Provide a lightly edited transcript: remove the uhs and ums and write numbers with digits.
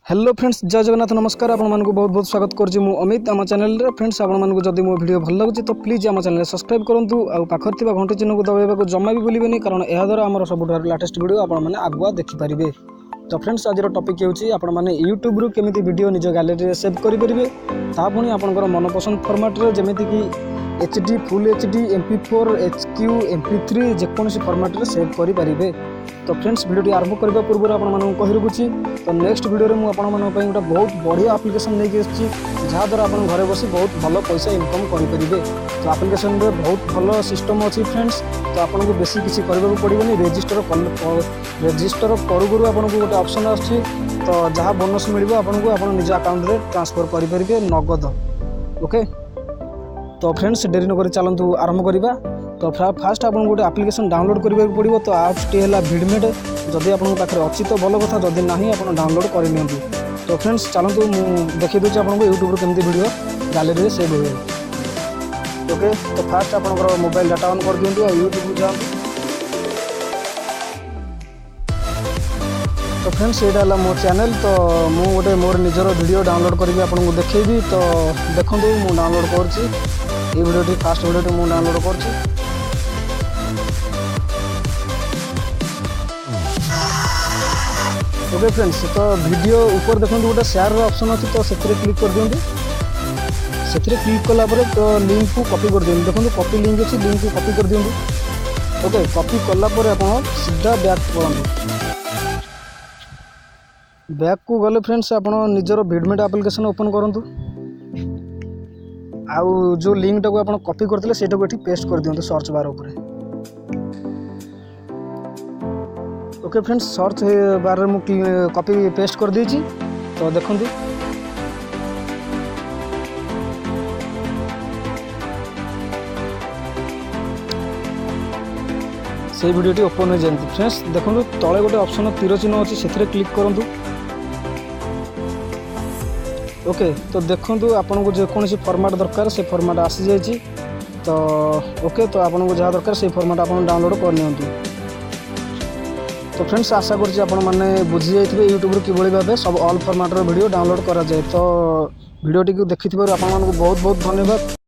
Hello friends, जय जगन्नाथ। नमस्कार। आपण मानक बहुत बहुत स्वागत करछि मु अमित आम चैनल रे। फ्रेंड्स, आपण मानक जदि मो वीडियो भल लागुछि तो प्लीज आम चैनल सब्सक्राइब करंतु आ पाखर थिबा घंटी चिन्ह को दबाइबा को जम्मा भी भूलिबेनी, कारण एहा द्वारा हमर सबुठार लेटेस्ट वीडियो आपण माने आगुआ देखि परिबे। तो फ्रेंड्स, आज टॉपिक हेउछि आपण माने यूट्यूब रु केमिति वीडियो निज गैलरी रे सेव करि परिबे, ता पुनी आपनकर मनपसंद फॉर्मेट रे, जेमिति कि HD, full HD, MP4, HQ, MP3 जेकोसी फॉर्मेट रे सेव करि परिबे। तो फ्रेंड्स, वीडियो आरंभ करबा पूर्व आपण मानक कहि रखुछि, तो नेक्स्ट वीडियो रे मु आपण मानक पई गोटा बहुत बढ़िया एप्लिकेशन नै के आछि, जहा द्वारा आपण घरे बसी बहुत भलो पैसा इनकम करि परिबे। तो एप्लिकेशन रे बहुत भलो सिस्टम अछि फ्रेंड्स। तो आपण को बेसी किछि करबा को पड़िबोनी। रजिस्टर करू करू आपण को गोटा ऑप्शन आछि, तो जहा बोनस मिलिबो आपण को आपण निज अकाउंट रे ट्रांसफर करि परिबे नगद। ओके, तो फ्रेंड्स, डेरी न करि चलंतु आरंभ करिबा। तो फास्ट आपन गोटे एप्लिकेशन डाउनलोड करबा पड़िबो। तो ऐप्स टी हैला भिडमेट, जदि आपन पाखरे अछि तो भलो कथा, जदि नाही आपन डाउनलोड करि नियंतु। तो फ्रेंड्स, चलंतु मु देखि दोछि आपन को यूट्यूब रे केमति वीडियो गैलरी रे सेव होय। ओके, तो फास्ट आपन मोबाइल डाटा ऑन कर दियंतु आ यूट्यूब को जाओ। तो फ्रेंड्स, एटा हला मो चैनल। तो मु गोटे मोर निजर वीडियो डाउनलोड करबी आपन को देखैबी। तो देखंतु मु डाउनलोड करछि ए वीडियोटी, फास्ट वीडियोटी मु डाउनलोड करछि। ओके फ्रेंड्स, तो वीडियो ऊपर देखो गोटे शेयर ऑप्शन अच्छी, तो से क्लिक कर दिखाँ। से क्लिक कलापर तो लिंक को कॉपी कर दिखाँ। देखो कॉपी लिंक अच्छी, लिंक को कॉपी कर दिखाँ। ओके, कॉपी कलापर आप सीधा बैक पड़े। बैक को गले फ्रेंड्स, आप निजर भिडमेट एप्लिकेशन ओपन करूँ। आउ जो लिंक टाक आप कॉपी करते सेटा को पेस्ट कर दिखाँ सर्च बार ऊपर। ओके फ्रेंड्स, सर्च बार में कॉपी पेस्ट कर देछि। तो देखो से वीडियोटी ओपन हो जाए। फ्रेंड्स, देखो तले गोटे ऑप्शन तीर चिन्ह अच्छी, से क्लिक करूँ। ओके, तो देखो आपन को जेकोसी फॉर्मेट दरकार से फॉर्मेट आसी जाइए। तो ओके, तो आपन को जहाँ दरकार से फॉर्मेट आप डाउनलोड कर नियंतु। तो फ्रेंड्स, आशा करछि आपण माने बुझी जाइथिबे यूट्यूब रे किबोली भाबे सब ऑल फॉर्मेट रो वीडियो डाउनलोड करा जाए। तो वीडियोटी को देखिथिबार आपण मानकु बहुत बहुत धन्यवाद।